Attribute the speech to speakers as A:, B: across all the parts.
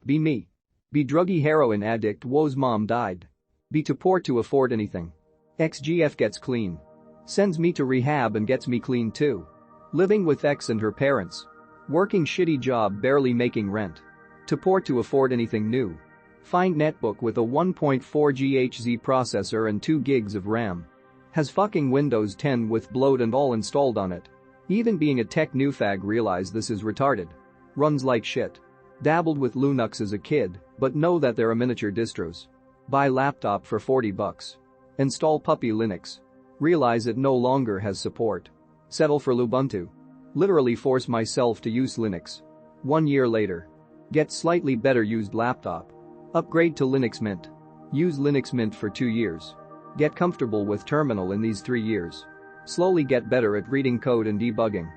A: Be me. Be druggy heroin addict wo's mom died. Be too poor to afford anything. XGF gets clean. Sends me to rehab and gets me clean too. Living with X and her parents. Working shitty job barely making rent. Too poor to afford anything new. Find netbook with a 1.4 GHz processor and 2 gigs of RAM. Has fucking Windows 10 with bloat and all installed on it. Even being a tech newfag realize this is retarded. Runs like shit. Dabbled with Linux as a kid, but know that they're a miniature distros. Buy laptop for $40. Install puppy Linux. Realize it no longer has support. Settle for Lubuntu. Literally force myself to use Linux. 1 year later. Get slightly better used laptop. Upgrade to Linux Mint. Use Linux Mint for 2 years. Get comfortable with terminal in these 3 years. Slowly get better at reading code and debugging.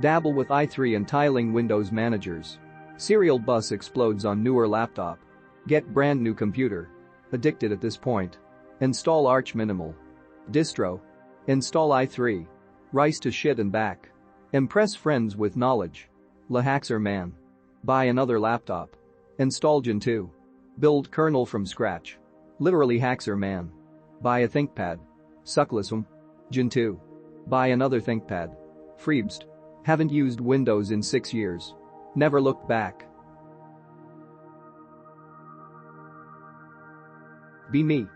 A: Dabble with i3 and tiling Windows managers. Serial bus explodes on newer laptop. Get brand new computer. Addicted at this point. Install Arch Minimal. Distro. Install i3. Rise to shit and back. Impress friends with knowledge. La Haxer man. Buy another laptop. Install Gentoo. Build kernel from scratch. Literally Haxer man. Buy a ThinkPad. Sucklism. Gentoo. Buy another ThinkPad. Freebst. Haven't used Windows in 6 years. Never looked back. Be me.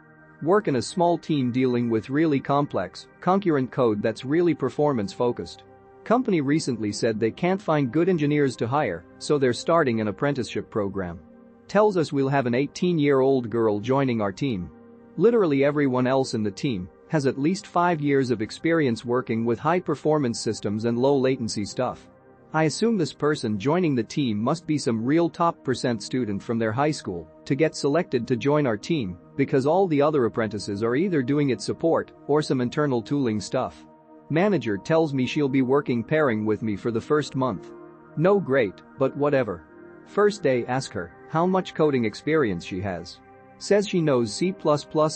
A: Work in a small team dealing with really complex, concurrent code that's really performance focused. Company recently said they can't find good engineers to hire, so they're starting an apprenticeship program. Tells us we'll have an 18-year-old girl joining our team. Literally everyone else in the team has at least 5 years of experience working with high-performance systems and low-latency stuff. I assume this person joining the team must be some real top % student from their high school to get selected to join our team because all the other apprentices are either doing it support or some internal tooling stuff. Manager tells me she'll be working pairing with me for the first month. No great, but whatever. First day ask her how much coding experience she has. Says she knows C++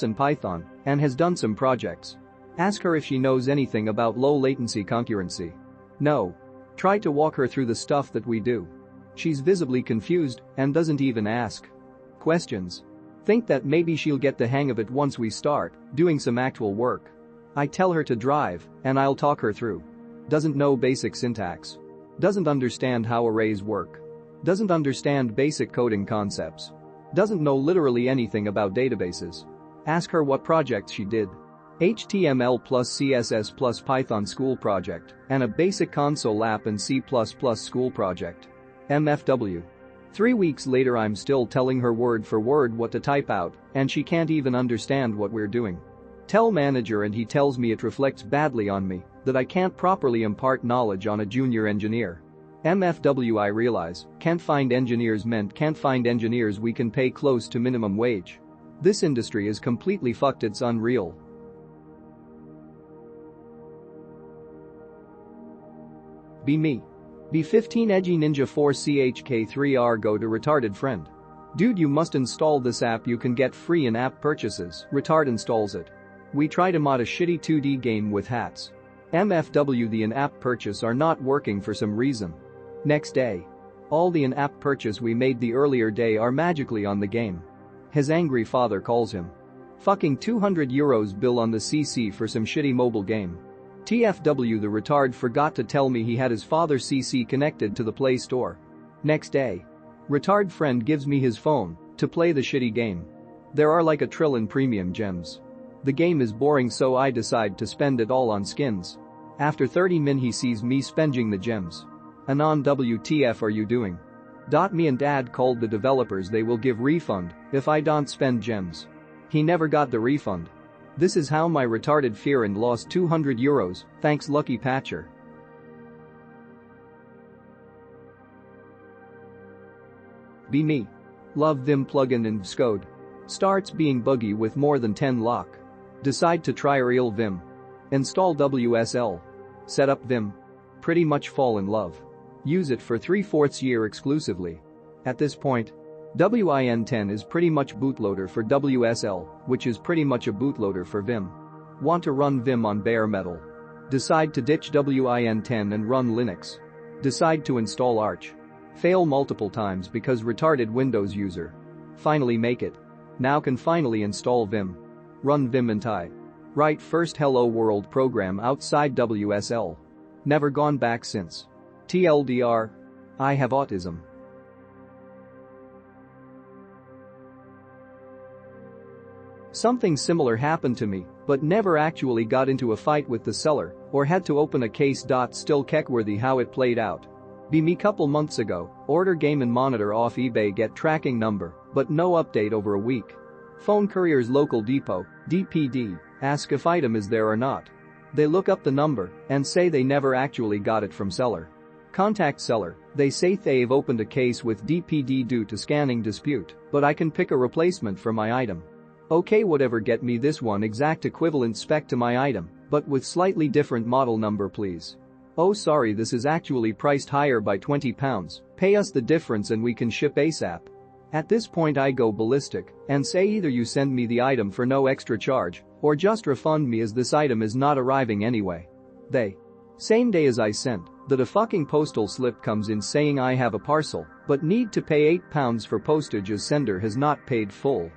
A: and Python and has done some projects. Ask her if she knows anything about low latency concurrency. No. Try to walk her through the stuff that we do. She's visibly confused and doesn't even ask questions. Think that maybe she'll get the hang of it once we start doing some actual work. I tell her to drive and I'll talk her through. Doesn't know basic syntax. Doesn't understand how arrays work. Doesn't understand basic coding concepts. Doesn't know literally anything about databases. Ask her what projects she did. HTML plus CSS plus Python school project and a basic console app and C++ school project. MFW. 3 weeks later I'm still telling her word for word what to type out and she can't even understand what we're doing. Tell manager and he tells me it reflects badly on me that I can't properly impart knowledge on a junior engineer. MFW I realize, can't find engineers meant can't find engineers we can pay close to minimum wage. This industry is completely fucked, it's unreal. Be me. Be 15 edgy ninja 4 chk3r go to retarded friend. Dude, you must install this app, you can get free in-app purchases. Retard installs it. We try to mod a shitty 2D game with hats. MFW the in-app purchase are not working for some reason. Next day. All the in-app purchase we made the earlier day are magically on the game. His angry father calls him. Fucking €200 bill on the CC for some shitty mobile game. TFW the retard forgot to tell me he had his father's CC connected to the Play Store. Next day. Retard friend gives me his phone to play the shitty game. There are like a trillion premium gems. The game is boring so I decide to spend it all on skins. After 30 min he sees me spending the gems. Anon WTF are you doing? Me and dad called the developers, they will give refund if I don't spend gems. He never got the refund. This is how my retarded friend lost €200, thanks lucky patcher. Be me. Love Vim plugin in Xcode. Starts being buggy with more than 10 lock. Decide to try real Vim. Install WSL. Set up Vim. Pretty much fall in love. Use it for 3/4 year exclusively. At this point, Win10 is pretty much bootloader for WSL, which is pretty much a bootloader for Vim. Want to run Vim on bare metal. Decide to ditch Win10 and run Linux. Decide to install Arch. Fail multiple times because retarded Windows user. Finally make it. Now can finally install Vim. Run Vim and Thai. Write first Hello World program outside WSL. Never gone back since. TLDR. I have autism. Something similar happened to me, but never actually got into a fight with the seller or had to open a case. Still keckworthy how it played out. Be me couple months ago, order game and monitor off eBay, get tracking number, but no update over a week. Phone courier's local depot, DPD, ask if item is there or not. They look up the number and say they never actually got it from seller. Contact seller, they say they've opened a case with DPD due to scanning dispute, but I can pick a replacement for my item. Okay, whatever, get me this one exact equivalent spec to my item, but with slightly different model number please. Oh sorry, this is actually priced higher by £20, pay us the difference and we can ship ASAP. At this point I go ballistic and say either you send me the item for no extra charge or just refund me as this item is not arriving anyway. They. Same day as I sent, that a fucking postal slip comes in saying I have a parcel but need to pay £8 for postage as sender has not paid full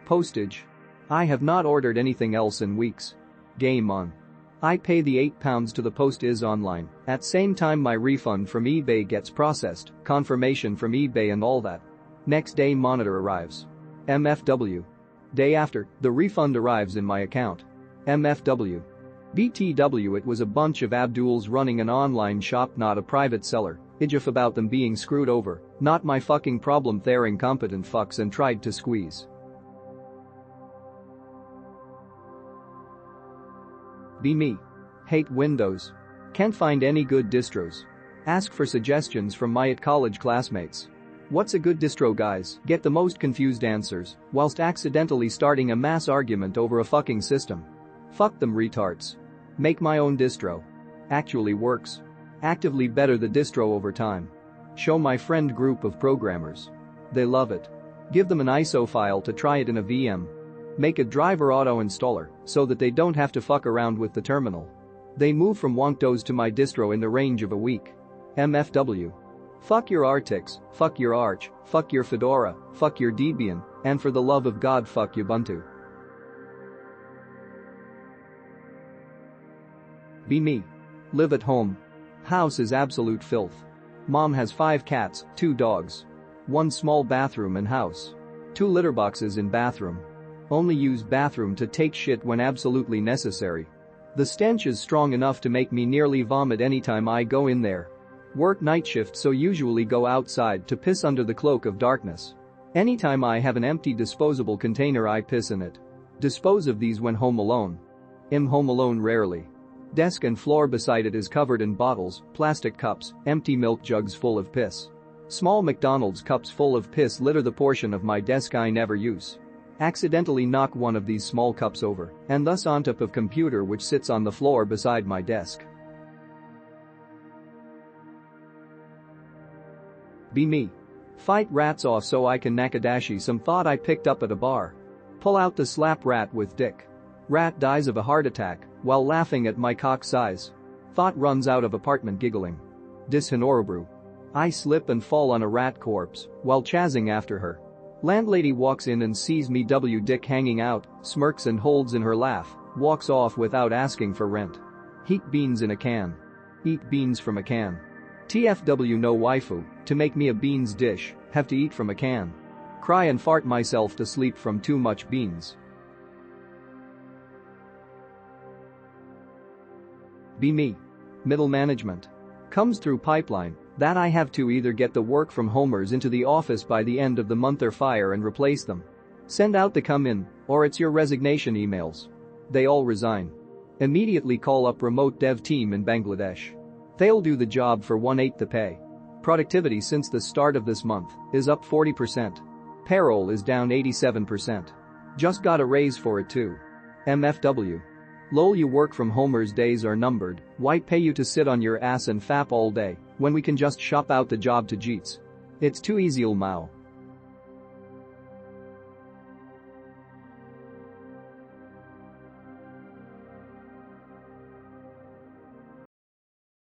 A: postage. I have not ordered anything else in weeks. Game on. I pay the £8 to the post is online, at same time my refund from eBay gets processed, confirmation from eBay and all that. Next day monitor arrives. MFW. Day after, the refund arrives in my account. MFW. BTW, it was a bunch of Abduls running an online shop, not a private seller. Idjif about them being screwed over, not my fucking problem. They're incompetent fucks and tried to squeeze. Be me. Hate Windows. Can't find any good distros. Ask for suggestions from my at college classmates. What's a good distro, guys? Get the most confused answers whilst accidentally starting a mass argument over a fucking system. Fuck them retards. Make my own distro. Actually works. Actively better the distro over time. Show my friend group of programmers. They love it. Give them an ISO file to try it in a VM. Make a driver auto installer so that they don't have to fuck around with the terminal. They move from Wonkdos to my distro in the range of a week. MFW. Fuck your Artix, fuck your Arch, fuck your Fedora, fuck your Debian, and for the love of God fuck Ubuntu. Be me. Live at home. House is absolute filth. Mom has 5 cats, 2 dogs. 1 small bathroom and house. 2 litter boxes in bathroom. Only use bathroom to take shit when absolutely necessary. The stench is strong enough to make me nearly vomit anytime I go in there. Work night shift, so usually go outside to piss under the cloak of darkness. Anytime I have an empty disposable container I piss in it. Dispose of these when home alone. Am home alone rarely. Desk and floor beside it is covered in bottles, plastic cups, empty milk jugs full of piss. Small McDonald's cups full of piss litter the portion of my desk I never use. Accidentally knock one of these small cups over and thus on top of computer which sits on the floor beside my desk. Be me. Fight rats off so I can nakadashi some thought I picked up at a bar. Pull out the slap rat with dick. Rat dies of a heart attack while laughing at my cock size. Thought runs out of apartment giggling. Dishonorable. I slip and fall on a rat corpse while chazzing after her. Landlady walks in and sees me dick hanging out, smirks and holds in her laugh, walks off without asking for rent. Heat beans in a can. Eat beans from a can. TFW no waifu, to make me a beans dish, have to eat from a can. Cry and fart myself to sleep from too much beans. Be me. Middle management. Comes through pipeline that I have to either get the work from homers into the office by the end of the month or fire and replace them. Send out the come in, or it's your resignation emails. They all resign. Immediately call up remote dev team in Bangladesh. They'll do the job for 1/8 the pay. Productivity since the start of this month is up 40%. Payroll is down 87%. Just got a raise for it too. MFW. Lol, you work from homers days are numbered, why pay you to sit on your ass and fap all day when we can just shop out the job to Jeets? It's too easy, lmao.